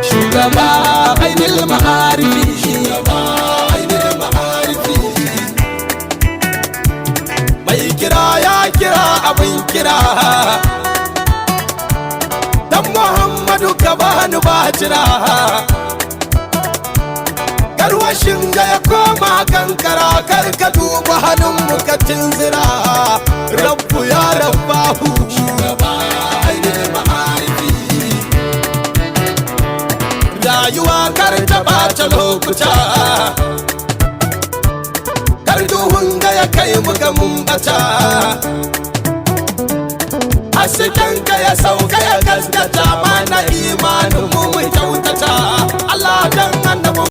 shugaba ainil ma'arifi, shugaba ainil ma'arifi, mai kira ya kira abin kira, dan Muhammadu ka bani bajira, garwashin ga ya koma kankara, kar ka duba hannun mu ka tunzira, rabbu ya rabbahu, shugaba ainil ma'arifi, rayuwa kar ta ɓata lokuta, kar duhun ga ya kai mu ga mun bata, hasken ka ya sauka ya gaskata mana imanin mu mu kyautata, Allah